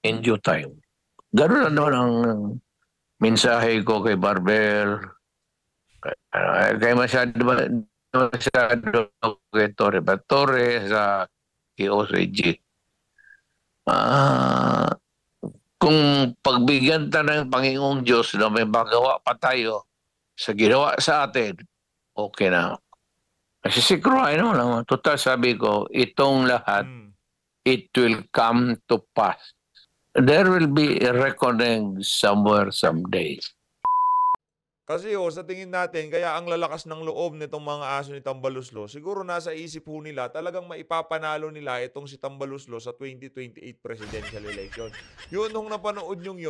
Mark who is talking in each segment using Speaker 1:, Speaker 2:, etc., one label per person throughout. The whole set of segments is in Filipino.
Speaker 1: in due time. Ganun na naman ang mensahe ko kay Barbel, kay masyado kay Torre Batore sa KOCG. Kung pagbigyan ta ng Panginoong Diyos na may magawa pa tayo sa ginawa sa atin, okay na. Kasi siguro, ano lang, total sabi ko, itong lahat, it will come to pass. There will be a reckoning somewhere, someday.
Speaker 2: Kasi sa tingin natin, kaya ang lalakas ng loob nitong mga aso ni Tambaluslo, siguro nasa isip po nila, talagang maipapanalo nila itong si Tambaluslo sa 2028 presidential election. Yun, nung napanood yung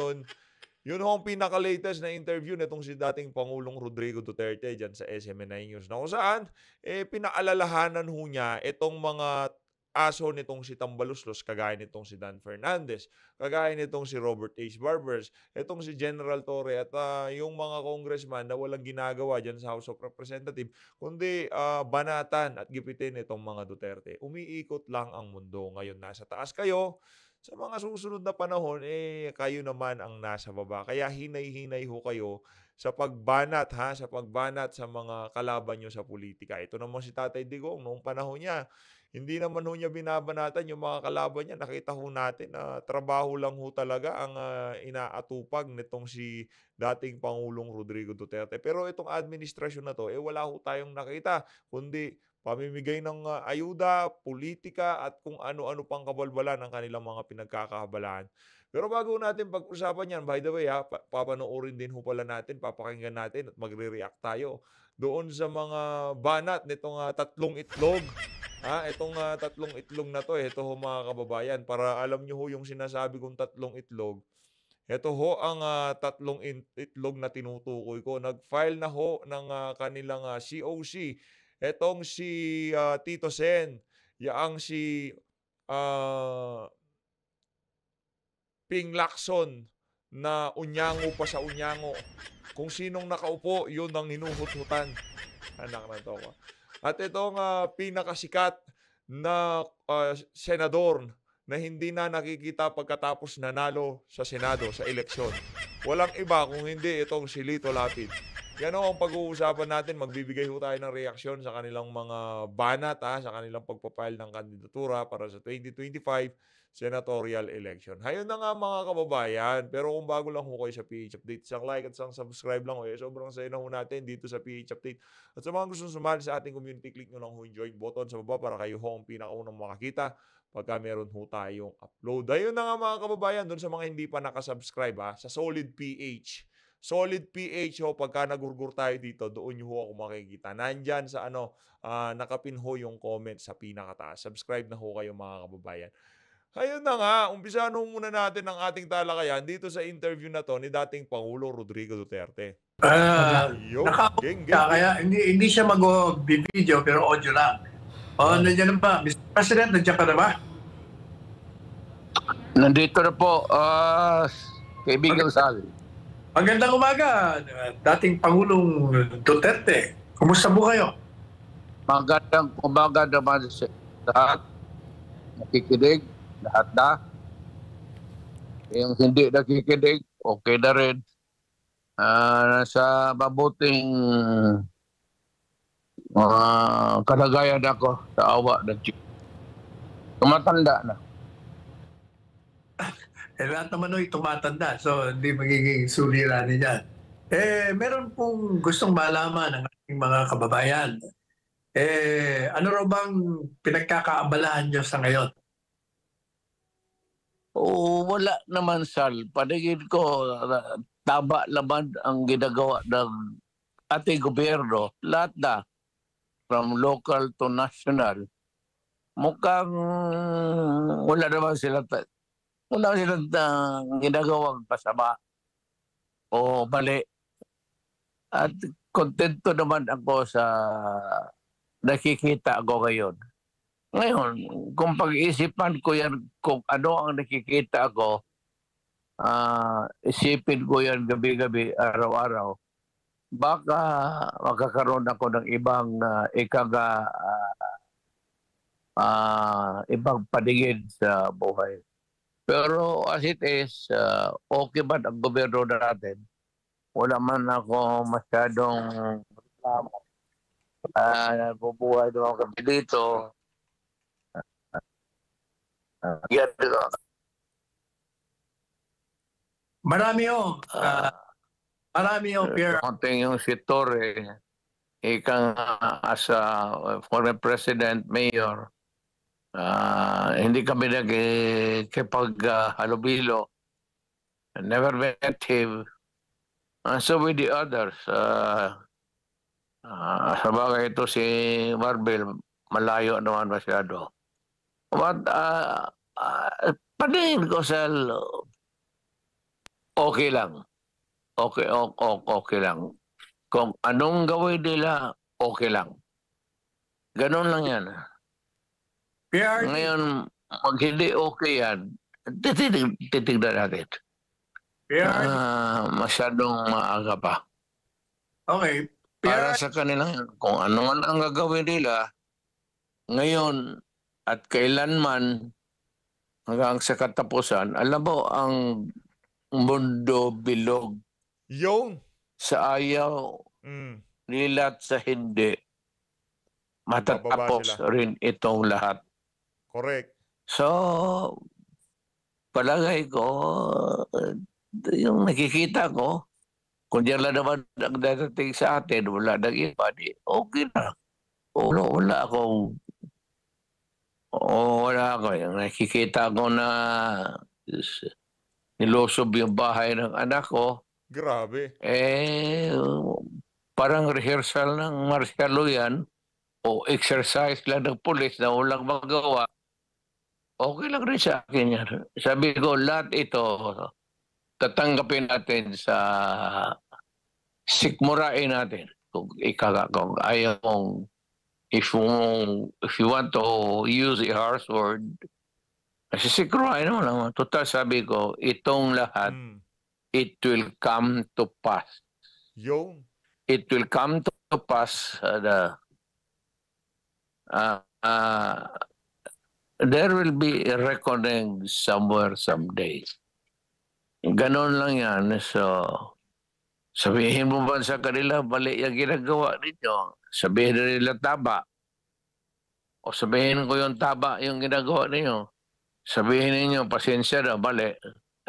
Speaker 2: yun ang pinaka-latest na interview nitong si dating Pangulong Rodrigo Duterte dyan sa SMNI News. Na kung saan, pinaalalahanan ho niya itong mga aso nitong si Tambaluslos, kagaya nitong si Dan Fernandez, kagaya nitong si Robert H. Barbers, itong si General Torre at yung mga congressman na walang ginagawa dyan sa House of Representatives, kundi banatan at gipitin itong mga Duterte. Umiikot lang ang mundo. Ngayon nasa taas kayo, sa mga susunod na panahon, kayo naman ang nasa baba. Kaya hinay-hinay ho kayo sa pagbanat, sa pagbanat sa mga kalaban nyo sa politika. Ito naman si Tatay Digong, noong panahon niya, hindi naman ho niya binabanatan yung mga kalaban niya. Nakita ho natin na trabaho lang ho talaga ang inaatupag nitong si dating Pangulong Rodrigo Duterte. Pero itong administrasyon na to, wala ho tayong nakita, kundi pamimigay ng ayuda, politika at kung ano-ano pang kabalbalan ng kanilang mga pinagkakabalaan. Pero bago natin pag-usapan yan, by the way papanoorin din ho pala natin, papakinggan natin at magre-react tayo doon sa mga banat nitong tatlong itlog. Itong tatlong itlog na to, ito ho mga kababayan, para alam nyo ho yung sinasabi kong tatlong itlog. Ito ho ang tatlong itlog na tinutukoy ko. Nag-file na ho ng kanilang COC. Etong si Tito Sen, yaang si ah, Ping Lacson na unyango pa sa unyango. Kung sinong nakaupo, yun ang hinuhut-hutan. Anak na to ko. At itong pinakasikat na senador na hindi na nakikita pagkatapos nanalo sa Senado sa eleksyon. Walang iba kung hindi itong si Lito Lapid. Yan ang pag-uusapan natin. Magbibigay ho tayo ng reaksyon sa kanilang mga banat, sa kanilang pagpapile ng kandidatura para sa 2025 senatorial election. Hayon na nga mga kababayan. Pero kung bago lang ho kayo sa PH Update, isang like at isang subscribe lang ho. Sobrang saya na ho natin dito sa PH Update. At sa mga gusto sumali sa ating community, click nyo lang ho yung join button sa baba para kayo ho ang pinakaunang makakita pagka meron ho tayong upload. Ayun na nga mga kababayan, doon sa mga hindi pa nakasubscribe sa Solid PH. Solid PH pagka nagurgur tayo dito, doon nyo ho ako makikita. Nandyan sa nakapin ho yung comment sa pinakataas. Subscribe na ho kayo mga kababayan. Ayun na nga, umpisahan muna natin ang ating talakayan dito sa interview na to ni dating Pangulo Rodrigo Duterte.
Speaker 3: Kaya hindi siya mag-video pero audio lang. Nandiyan pa. Mr. President, nandiyan ka na ba?
Speaker 1: Nandito na po, kaibigan Sal.
Speaker 3: Magandang umaga, dating Pangulong Duterte. Kumusta po kayo?
Speaker 1: Magandang umaga naman sa lahat. Nakikinig, lahat na. Yung hindi nakikinig, okay na rin. Nasa mabuting kalagayan ako sa awa ng Diyos. Tumatanda na.
Speaker 3: Lahat naman ay tumatanda, so hindi magiging suliranin yan. Meron pong gustong malaman ng ating mga kababayan. Ano raw bang pinagkakaabalahan nyo sa ngayon?
Speaker 1: Wala naman, Sal. Paningin ko, tama naman ang ginagawa ng ating gobyerno. Lahat na, from local to national. Mukhang wala naman silang ginagawang pasama o mali. At kontento naman ako sa nakikita ko ngayon. Ngayon, kung pag-iisipan ko yan, kung ano ang nakikita ko, isipin ko yan gabi-gabi, araw-araw, baka magkakaroon ako ng ibang ibang paningin sa buhay. Pero as it is, okay ba ang gobyerno natin? Wala man ako masyadong reklamo. Nabubuhay naman kami dito. Yan,
Speaker 3: Marami ho. Marami ho, Pierre.
Speaker 1: konting yung si Torre, ika nga as a former president, mayor, hindi kami halubilo. Never met him. So with the others, sa bagay ito si Marvel, malayo naman masyado. But paningin ko sa okay lang. Okay lang. Kung anong gawin nila, okay lang. Ganon lang yan.
Speaker 3: PRD.
Speaker 1: Ngayon, pag hindi okay yan, titignan natin.
Speaker 3: PRD.
Speaker 1: Masyadong maaga pa.
Speaker 3: Okay.
Speaker 1: Para
Speaker 3: PRD.
Speaker 1: sa kanila yan, kung ano man ang gagawin nila, ngayon at kailanman hanggang sa katapusan, alam mo, ang mundo bilog
Speaker 2: Yun.
Speaker 1: sa ayaw
Speaker 2: Mm.
Speaker 1: nila at sa hindi.
Speaker 2: Magbababa
Speaker 1: Matatapos
Speaker 2: sila.
Speaker 1: rin itong lahat.
Speaker 2: Correct.
Speaker 1: So, palagay ko, yung nakikita ko, kung diyan lang naman ang dadating sa atin, wala nang iba, di okay na. Wala ako. Yung nakikita ko na nilosob yung bahay ng anak ko,
Speaker 2: Grabe.
Speaker 1: parang rehearsal ng martial law yan o exercise lang ng pulis na walang magawa. Okay lang rin sa akin yan. Sabi ko, lahat ito, tatanggapin natin sa sikmurain natin. Kung ayaw mong, if you want to use a harsh word, kasi sikmurain mo lang. Total sabi ko, itong lahat,
Speaker 2: Mm.
Speaker 1: it will come to pass.
Speaker 2: Yun.
Speaker 1: It will come to pass. There will be a reckoning somewhere someday. Ganon lang yan. So, sabihin mo ba sa kanila, mali yung ginagawa ninyo? Sabihin na nila taba. O sabihin ko yung taba yung ginagawa ninyo. Sabihin ninyo, pasensya na, mali.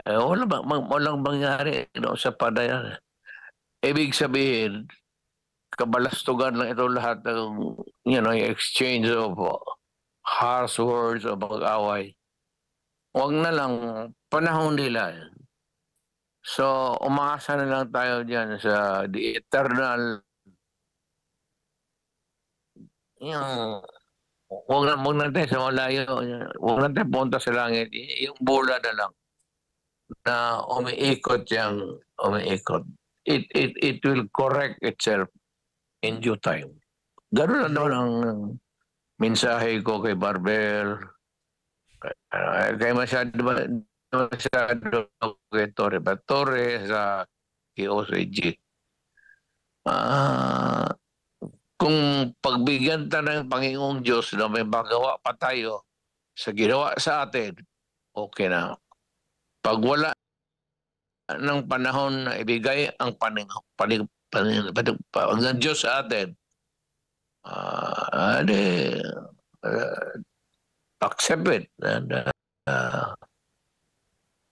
Speaker 1: Walang mangyari sa padayan. Ibig sabihin, kabalastugan lang ito lahat ng yung exchange of harsh words o mag-away. Huwag na lang, panahon nila. So, umaasa na lang tayo dyan sa the eternal, huwag natin sa malayo, huwag natin punta sa langit, yung bola na lang na umiikot. It will correct itself in due time. Ganoon na naman ang mensahe ko kay Barbel, kay masyado kay Torre sa KOCG. Kung pagbigyan tayo ng Panginoong Diyos na may magawa pa tayo sa ginawa sa atin, okay na. Pag wala ng panahon na ibigay ang ng Diyos sa atin, accept it. And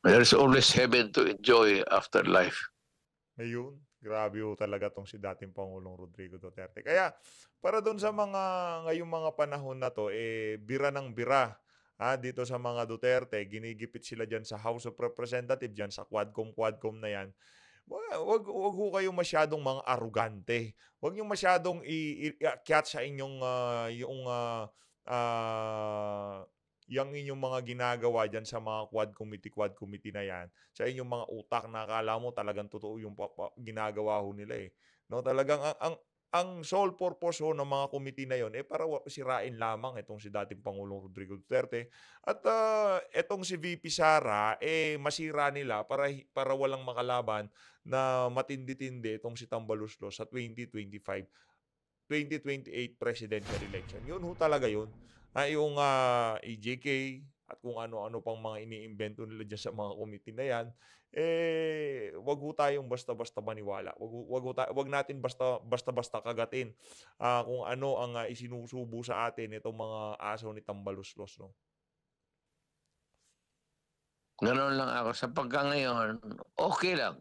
Speaker 1: there's always heaven to enjoy after life.
Speaker 2: Ayun. Grabe ho talaga tong si dating Pangulong Rodrigo Duterte. Kaya para doon sa ngayong mga panahon na to, bira ng bira. Dito sa mga Duterte, ginigipit sila dyan sa House of Representatives, dyan sa Quadcom na yan. Wag ho kayong masyadong mga arugante. Wag niyo masyadong iakyat sa inyong yung inyong mga ginagawa dyan sa mga quad committee na yan, sa inyong mga utak na akala mo talagang totoo yung ginagawa ho nila eh. No, talagang ang sole purpose ho ng mga committee na yon para sirain lamang itong si dating Pangulong Rodrigo Duterte at itong si VP Sara masira nila para walang makalaban na matindi-tindi itong si Tambaluslos sa 2028 presidential election. Yun ho talaga yun. Yung EJK, at kung ano-ano pang mga iniimbento nila dyan sa mga committee na yan, wag ho tayong basta-basta maniwala. Wag natin basta-basta kagatin kung ano ang isinusubo sa atin itong mga aso ni Tambaluslos, no?
Speaker 1: Gano'n lang ako. Sa pagka ngayon, okay lang.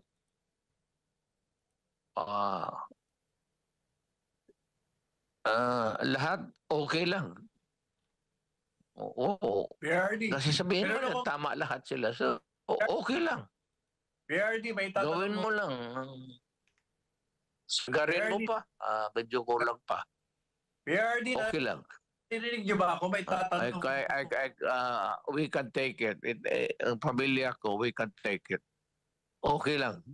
Speaker 1: Lahat okay lang. Oo.
Speaker 3: PRD,
Speaker 1: Kasi sabihin mo
Speaker 3: pero
Speaker 1: na tama lahat sila. So, okay lang.
Speaker 3: PRD, may
Speaker 1: Gawin
Speaker 3: tatanong
Speaker 1: mo lang. Sagarin mo pa. Medyo kulang pa.
Speaker 3: PRD,
Speaker 1: Okay lang.
Speaker 3: narinig niyo ba ako? May tatanong.
Speaker 1: We can take it. Ang pamilya ko, we can take it. Okay lang.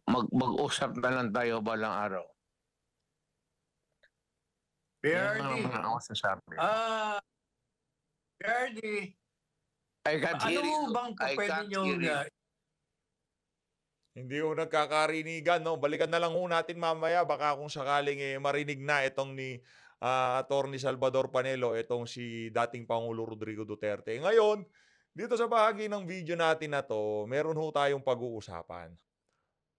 Speaker 1: Mag-usap na lang tayo balang araw. Yan
Speaker 3: PRD,
Speaker 1: naman ang masasabi.
Speaker 3: PRD,
Speaker 1: I can't hear
Speaker 3: ano
Speaker 1: you.
Speaker 3: bang
Speaker 1: I
Speaker 3: pwede
Speaker 1: can't
Speaker 3: niyo
Speaker 1: hear you.
Speaker 2: Hindi ho nagkakarinigan, no? Balikan na lang ho natin mamaya. Baka kung sakaling marinig na itong ni Attorney Salvador Panelo, itong si dating Pangulo Rodrigo Duterte. Ngayon, dito sa bahagi ng video natin na to, meron ho tayong pag-uusapan.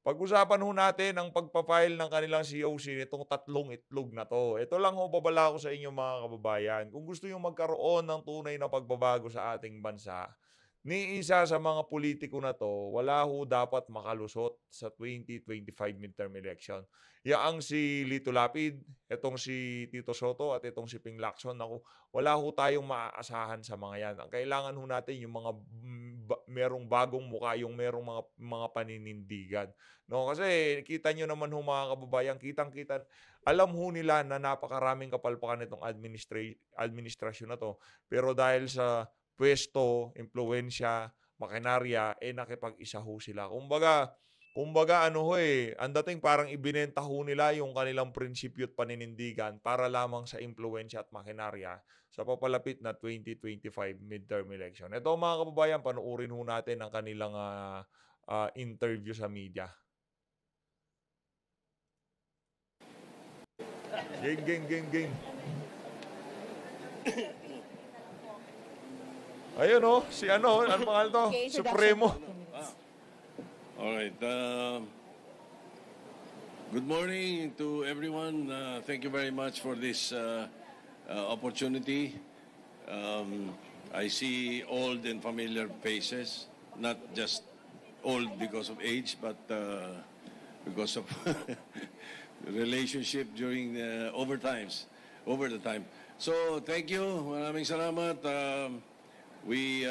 Speaker 2: Pag-usapan ho natin ang pagpapile ng kanilang COC nitong tatlong itlog na to. Ito lang ho babala ko sa inyo mga kababayan. Kung gusto nyo magkaroon ng tunay na pagbabago sa ating bansa, ni isa sa mga politiko na to, wala ho dapat makalusot sa 2025 midterm election. Yaang si Lito Lapid, itong si Tito Soto at itong si Ping Lacson, ako, wala ho tayong maaasahan sa mga yan. Ang kailangan ho natin yung mga merong bagong mukha, yung merong mga paninindigan. No, kasi kita nyo naman ho mga kababayan, kitang-kita, alam ho nila na napakaraming kapalpakan itong administrasyon na to. Pero dahil sa pwesto, impluwensya, makinarya, nakipag-isa ho sila. Kumbaga ano ho ang dating parang ibinenta ho nila yung kanilang prinsipyo at paninindigan para lamang sa impluwensya at makinarya sa papalapit na 2025 midterm election. Ito mga kababayan, panuorin ho natin ang kanilang interview sa media. Game. Ayun si ano pangalan to?
Speaker 4: Okay,
Speaker 2: Supremo.
Speaker 5: All right. Good morning to everyone. Thank you very much for this opportunity. I see old and familiar faces, not just old because of age, but because of relationship during over the time. So thank you. Maraming salamat. We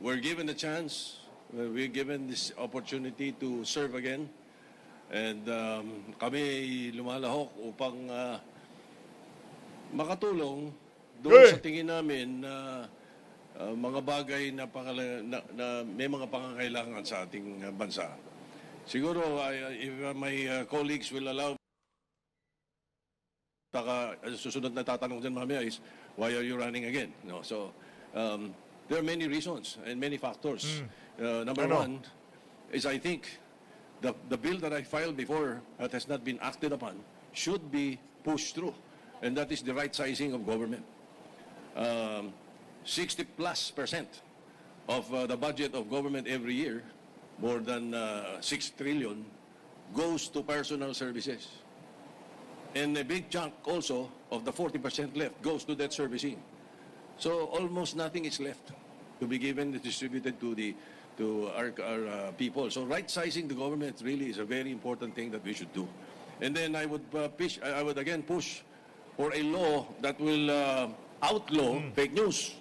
Speaker 5: were given the chance, we're given this opportunity to serve again. And kami lumalahok upang makatulong doon sa tingin namin na mga bagay na may mga pangangailangan sa ating bansa. Siguro, if my colleagues will allow, susunod na tatanong dyan mamaya is, why are you running again? No, so there are many reasons and many factors. Number one is I think the bill that I filed before that has not been acted upon should be pushed through, and that is the right sizing of government. 60+% of the budget of government every year, more than 6 trillion, goes to personal services. And a big chunk also of the 40% left goes to debt servicing. So almost nothing is left to be given and distributed to our people. So right sizing the government really is a very important thing that we should do. And then I would again push for a law that will outlaw fake news.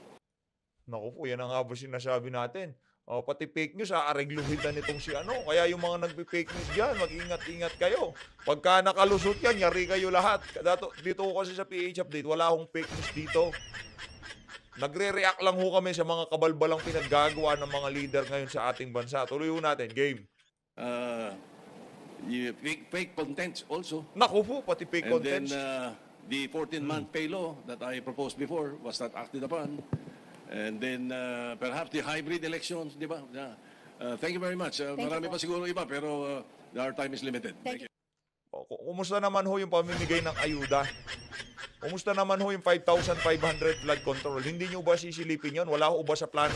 Speaker 2: Naku po, yan ang nga po sinasabi natin. Pati fake news, aaregluhin na nitong si ano. Kaya yung mga nagpe-fake news dyan, mag-ingat-ingat kayo. Pagka nakalusot yan, yari kayo lahat. Dito ko kasi sa PH Update, wala akong fake news dito. Nagre-react lang ho kami sa mga kabalbalang pinaggagawa ng mga leader ngayon sa ating bansa. Tuloy ho natin, game.
Speaker 5: Fake contents also.
Speaker 2: Naku po, pati fake
Speaker 5: And
Speaker 2: contents.
Speaker 5: then the 14-month pay law that I proposed before was not acted upon. And then perhaps the hybrid elections, di ba? Thank you very much. Marami pa siguro iba, pero our time is limited. Thank you.
Speaker 2: Kumusta naman ho yung pamimigay ng ayuda? Kumusta naman ho yung 5,500 flood control? Hindi nyo ba sisilipin yun? Wala ho ba sa plano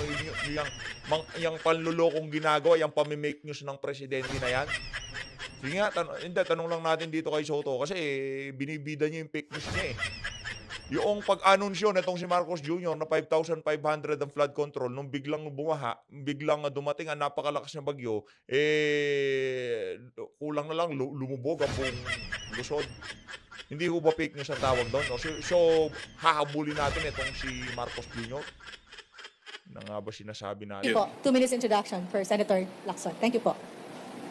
Speaker 2: yung panlulokong ginagawa, yung pamimake news ng presidente na yan? Sige nga, tanong lang natin dito kay Soto kasi binibida niya yung fake news niya eh. Yung pag-anunsyo na itong si Marcos Jr. na 5,500 ang flood control, nung biglang bumaha, biglang dumating ang napakalakas na bagyo, kulang na lang lumubog ang buong Luzon. Hindi ho ba fake news ang tawag doon? No? So hahabulin natin itong si Marcos Jr. Na nga ba sinasabi natin?
Speaker 4: Po, 2 minutes introduction for Senator Lacson. Thank you po.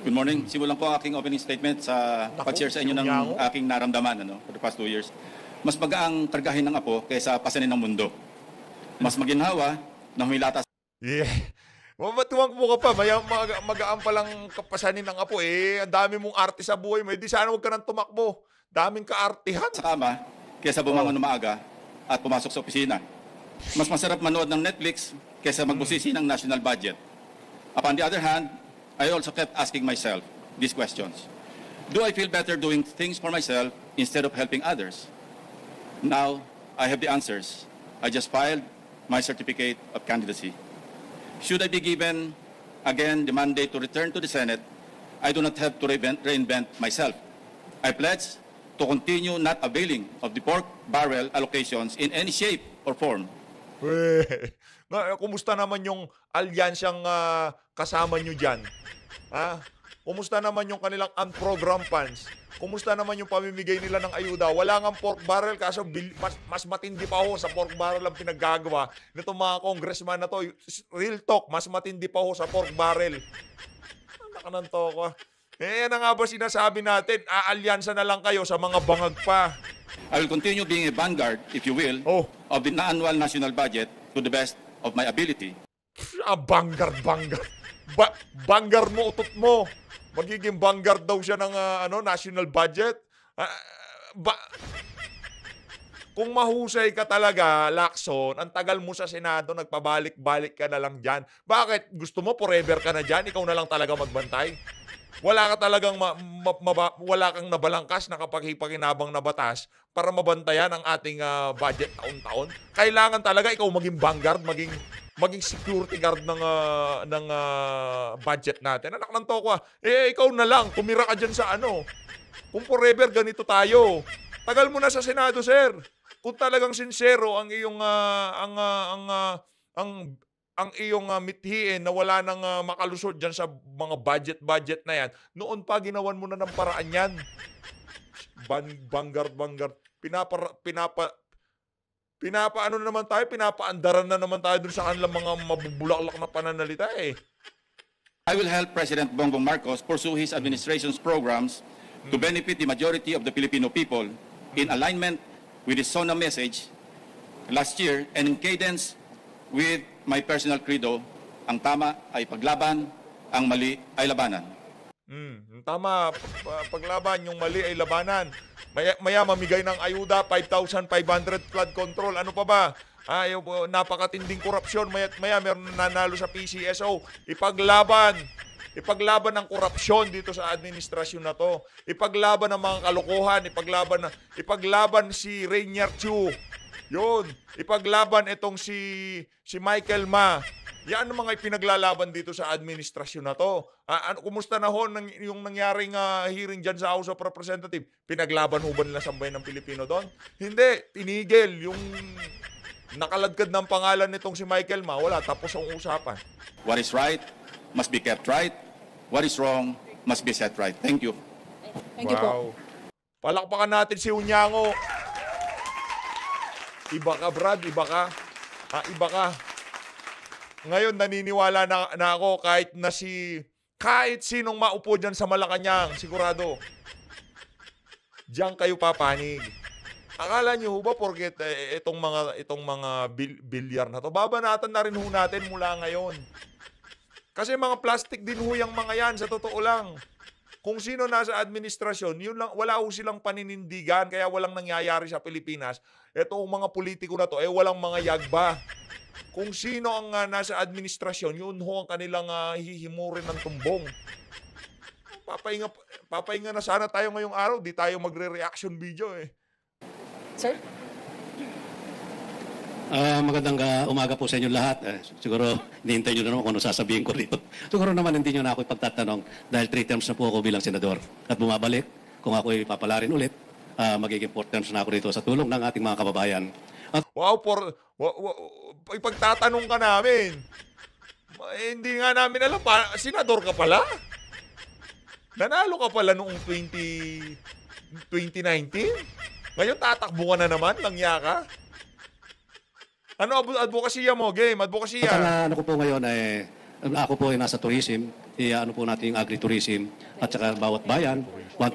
Speaker 6: Good morning. Simulan po ang aking opening statement sa pag-share sa inyo ng aking naramdaman for the past 2 years. Mas magaang kargahin ng apo kaysa pasanin ng mundo. Mas maginhawa na humilata.
Speaker 2: Yeah. Matuwang mo ka pa, magaan pa lang kapasanin ng apo ang dami mong arte sa buhay mo, di sana huwag ka nang tumakbo. Daming kaartihan.
Speaker 6: Sa kama kaysa bumangon na maaga at pumasok sa opisina. Mas masarap manood ng Netflix kaysa magbusisi ng national budget. Upon the other hand, I also kept asking myself these questions. Do I feel better doing things for myself instead of helping others? Now, I have the answers. I just filed my certificate of candidacy. Should I be given again the mandate to return to the Senate, I do not have to reinvent myself. I pledge to continue not availing of the pork barrel allocations in any shape or form.
Speaker 2: Kumusta naman yung alyansyang kasama nyo dyan? Kumusta naman yung kanilang unprogrammed funds? Kumusta naman yung pamimigay nila ng ayuda? Wala nga pork barrel kaso mas matindi pa ho sa pork barrel ang pinaggagawa nitong mga congressman na to. Real talk, mas matindi pa ho sa pork barrel. Nakananto ko. Yan na nga ba sinasabi natin? Aalyansa na lang kayo sa mga bangag pa.
Speaker 6: I will continue being a vanguard, if you will, of the annual national budget to the best of my ability.
Speaker 2: Vanguard. Vanguard mo, utot mo. Magiging vanguard daw siya ng national budget. Kung mahusay ka talaga, Lacson, ang tagal mo sa Senado, nagpabalik-balik ka na lang dyan. Bakit? Gusto mo forever ka na dyan? Ikaw na lang talaga magbantay? Wala ka talagang wala kang nabalangkas na kapag-hipakinabang na batas para mabantayan ang ating budget taon-taon. Kailangan talaga ikaw maging vanguard, maging security guard ng budget natin. Anak ng toko, ikaw na lang, tumira ka dyan sa Kung forever ganito tayo. Tagal mo na sa Senado, sir. Kung talagang sincero ang iyong ang iyong mithiin na wala nang makalusot dyan sa mga budget na yan, noon pa ginawan mo na ng paraan yan. Vanguard. Pinapaano na naman tayo, pinapaandaran na naman tayo dun sa kanilang mga mabubulaklak na pananalita
Speaker 6: I will help President Bongbong Marcos pursue his administration's programs to benefit the majority of the Filipino people in alignment with his SONA message last year and in cadence with my personal credo, ang tama ay paglaban, ang mali ay labanan.
Speaker 2: Tama, paglaban, yung mali ay labanan. Maya mamigay ng ayuda, 5,500 flood control. Ano pa ba? Yung napakatinding korupsyon. Maya meron nanalo sa PCSO. Ipaglaban ang korupsyon dito sa administrasyon na to. Ipaglaban ang mga kalokohan. Ipaglaban si Rainier Chu. Yun. Ipaglaban itong si Michael Ma. Yan ang mga ipinaglalaban dito sa administrasyon na to. Kumusta na ho yung nangyaring hearing dyan sa House of Representatives? Pinaglaban ho ba nila sambayan ng Pilipino doon? Hindi. Tinigil. Yung nakaladkad ng pangalan nitong si Michael Ma, wala. Tapos ang usapan.
Speaker 6: What is right must be kept right. What is wrong must be set right. Thank you.
Speaker 4: Thank you po.
Speaker 2: Palakpakan natin si Unyango. Iba ka, Brad. Iba ka. Iba ka. Ngayon, naniniwala na ako kahit sinong maupo dyan sa Malacanang, sigurado, diyan kayo papanig. Akala niyo ba porket itong mga bilyar na to, babanatan na rin ho natin mula ngayon. Kasi mga plastic din ho yung mga yan, sa totoo lang. Kung sino nasa administrasyon, yun lang, wala ho silang paninindigan, kaya walang nangyayari sa Pilipinas. Itong mga politiko na to, walang mga yagba. Kung sino ang nasa administrasyon, yun ho ang kanilang hihimurin ng tumbong. Papahinga na sana tayo ngayong araw, di tayo magre-reaction video
Speaker 4: Sir?
Speaker 7: Magandang umaga po sa inyo lahat. Siguro, hinihintay nyo na naman kung ano sasabihin ko dito. Siguro naman hindi nyo na ako ipagtatanong dahil 3 terms na po ako bilang senador. At bumabalik, kung ako ipapalarin ulit, magiging 4 terms na ako rito sa tulong ng ating mga kababayan.
Speaker 2: Wow, ipagtatanong ka namin. Hindi nga namin alam, senador ka pala? Nanalo ka pala noong 2019? Ngayon tatakbo ka na naman, langya ka? Ano advokasya mo? Game, advokasya.
Speaker 7: At ang ano ko po ngayon ay, ako po ay nasa tourism, ano po natin yung agritourism, at saka bawat bayan, one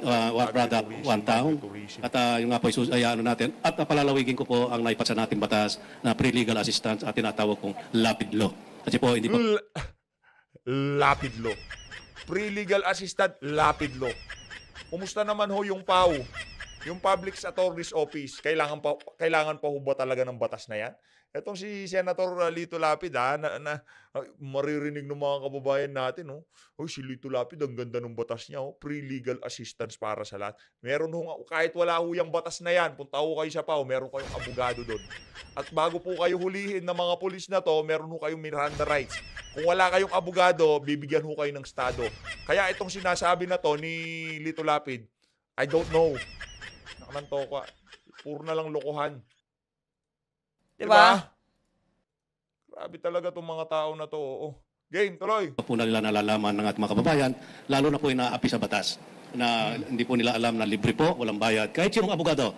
Speaker 7: product, one town, at yung nga po ano natin, at palalawigin ko po ang naipasa natin batas na pre-legal assistance at tinatawag kong lapid law. Kasi po, hindi po...
Speaker 2: Lapid law. Pre-legal assistant, lapid law. Kumusta naman ho yung PAO? Yung Public Attorney's Office, kailangan pa ho ba talaga ng batas na yan? Etong si Senator Lito Lapid, maririnig ng mga kababayan natin, si Lito Lapid, ang ganda ng batas niya, pre-legal assistance para sa lahat. Meron kahit wala ho yung batas na yan, punta ho kayo sa PAO, meron kayong abogado doon. At bago po kayo hulihin ng mga pulis na to, meron ho kayong Miranda rights. Kung wala kayong abogado, bibigyan ho kayo ng estado. Kaya itong sinasabi na to ni Lito Lapid, I don't know. Nakananto ka. Puro na lang lokohan. Diba? Grabe talaga itong mga tao na to. Game, tuloy.
Speaker 7: Po na nila nalalaman ng ating mga kababayan, lalo na po inaapi sa batas na hindi po nila alam na libre po, walang bayad. Kahit yung abogado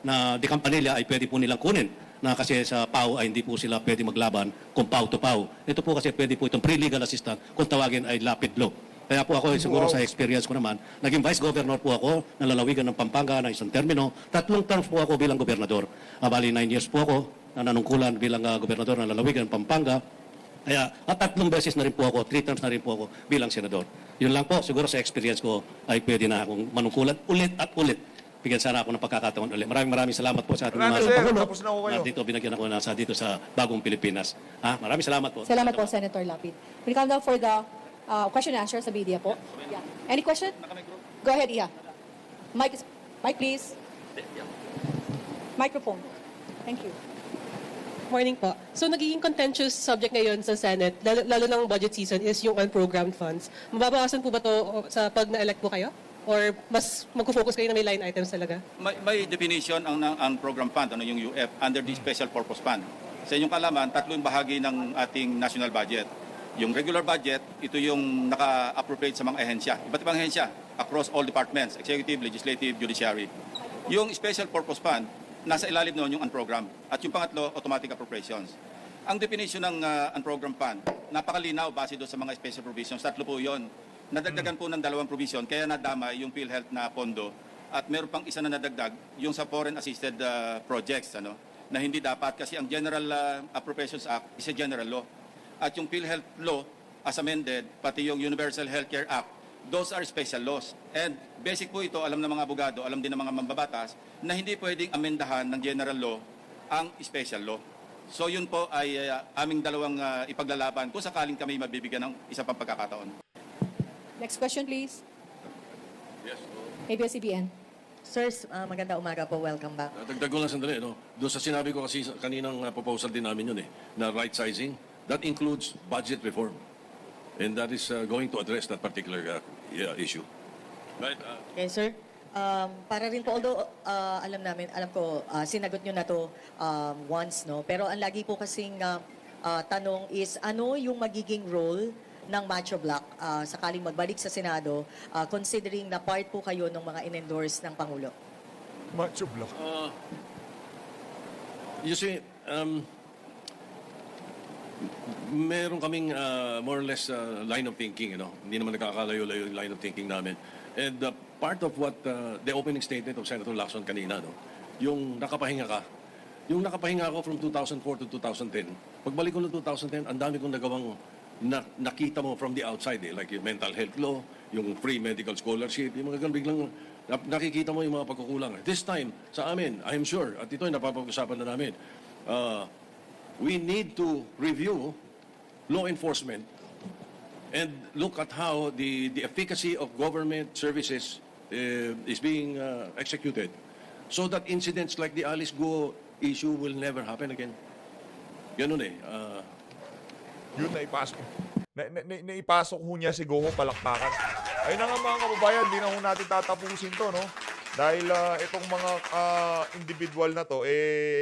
Speaker 7: na di kampanilya ay pwede po nilang kunin na kasi sa PAO ay hindi po sila pwede maglaban kung PAO to PAO. Ito po kasi pwede po itong pre-legal assistant kung tawagin ay lapid law. Kaya po ako siguro sa experience ko naman, naging vice governor po ako ng lalawigan ng Pampanga na isang termino. 3 terms po ako bilang gobernador. Bali 9 years po ako na nanungkulan bilang gobernador ng lalawigan ng Pampanga. Kaya at 3 beses na rin po ako, 3 terms na rin po ako bilang senador. Yun lang po, siguro sa experience ko ay pwede na akong manungkulan ulit at ulit. Bigyan sana ako ng pagkakataon ulit. Maraming salamat po sa ating mga Pangulo.
Speaker 2: Tapos na ako kayo.
Speaker 7: Dito binagyan ako dito sa bagong Pilipinas. Maraming salamat po.
Speaker 4: Salamat po, Senator Lapid. We come down for the question and answer sa media po. Yeah. Any question? Go ahead, Iya. Mic, please. Microphone. Thank you.
Speaker 8: Morning po. So nagiging contentious subject ngayon sa Senate, lalo ng budget season, is yung unprogrammed funds. Mababawasan po ba to sa pag na-elect po kayo? Or mas magpo-focus kayo na may line items talaga?
Speaker 6: May definition ang program fund, yung UF, under the special purpose fund. Sa inyong kalaman, 3 bahagi ng ating national budget. Yung regular budget, ito yung naka-appropriate sa mga ahensya. Iba't ibang ahensya, across all departments, executive, legislative, judiciary. Yung special purpose fund, nasa ilalim noon yung unprogrammed. At yung pangatlo, automatic appropriations. Ang definition ng unprogrammed fund, napakalinaw base doon sa mga special provisions. 3 po yun. Nadagdagan po ng 2 provision, kaya nadama yung PhilHealth na pondo. At meron pang isa na nadagdag, yung sa foreign assisted projects, na hindi dapat kasi ang General Appropriations Act is a general law. At yung PhilHealth Law, as amended, pati yung Universal Healthcare Act, those are special laws. And basic po ito, alam ng mga abogado, alam din ng mga mambabatas, na hindi pwedeng amendahan ng general law ang special law. So yun po ay aming dalawang ipaglalaban kung sakaling kami mabibigyan ng isa pang pagkakataon.
Speaker 4: Next question, please.
Speaker 5: Yes.
Speaker 4: ABS-CBN.
Speaker 9: Sirs, maganda umaga po. Welcome back.
Speaker 5: Dagdag ko lang sandali, Doon sa sinabi ko kasi kaninang proposal din namin yun, na right sizing. That includes budget reform. And that is going to address that particular issue. Right?
Speaker 9: Okay, sir. Para rin po, although alam ko, sinagot nyo na to once, no? Pero ang lagi po kasing tanong is, ano yung magiging role ng Macho Block sakaling magbalik sa Senado, considering na part po kayo ng mga in-endorse ng Pangulo?
Speaker 2: Macho Block.
Speaker 5: You see, meron kaming more or less line of thinking, Hindi naman nagkakalayo-layo yung line of thinking namin. And part of what the opening statement of Senator Lacson kanina, yung nakapahinga ka. Yung nakapahinga ako from 2004 to 2010. Pagbalik ko ng 2010, ang dami kong nagawang nakita mo from the outside, like yung mental health law, yung free medical scholarship, yung mga ganun, biglang nakikita mo yung mga pagkukulang. This time, sa amin, I'm sure, at ito ay napapag-usapan na namin, we need to review law enforcement and look at how the efficacy of government services is being executed so that incidents like the Alice Guo issue will never happen again. Ganun eh.
Speaker 2: Yun na ipasok. Naipasok ho niya si Goho palakpakan. Ayun na nga mga kababayan, di na ho natin tatapusin to, no? Dahil itong mga individual na to,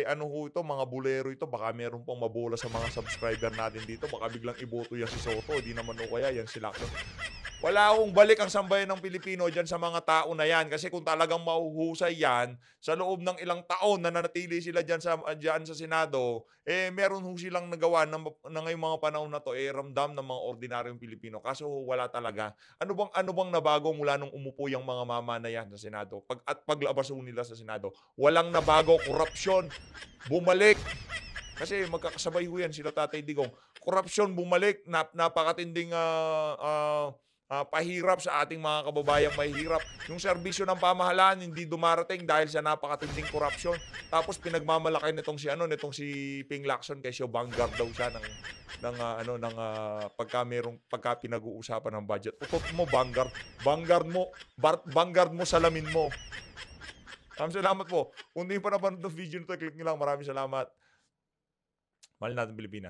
Speaker 2: ano ho ito, mga bulero ito, baka meron pong mabola sa mga subscriber natin dito, baka biglang iboto yan si Soto, di naman ho kaya yan si Lacson. Wala akong balik ang sambayan ng Pilipino dyan sa mga tao na yan. Kasi kung talagang mahuhusay yan, sa loob ng ilang taon na nanatili sila dyan sa Senado, meron ho silang nagawa na ngayong mga panahon na to, ramdam ng mga ordinaryong Pilipino. Kaso wala talaga. Ano bang nabago mula nung umupo yung mga mama na yan sa Senado? Paglabas ho nila sa Senado, walang nabago, korupsyon, bumalik. Kasi magkakasabay ho yan sila Tatay Digong. Korupsyon, bumalik, napakatinding pahirap sa ating mga kababayang mahihirap. Yung serbisyo ng pamahalaan hindi dumarating dahil sa napakatinding korupsyon. Tapos pinagmamalaki nitong si Ping Lacson kasi vanguard daw siya ng pagka pinag-uusapan ng budget. Utot mo vanguard mo salamin mo. Salamat po. Kung hindi pa napanood ng video nito, click niyo lang. Maraming salamat. Mahal natin Pilipinas.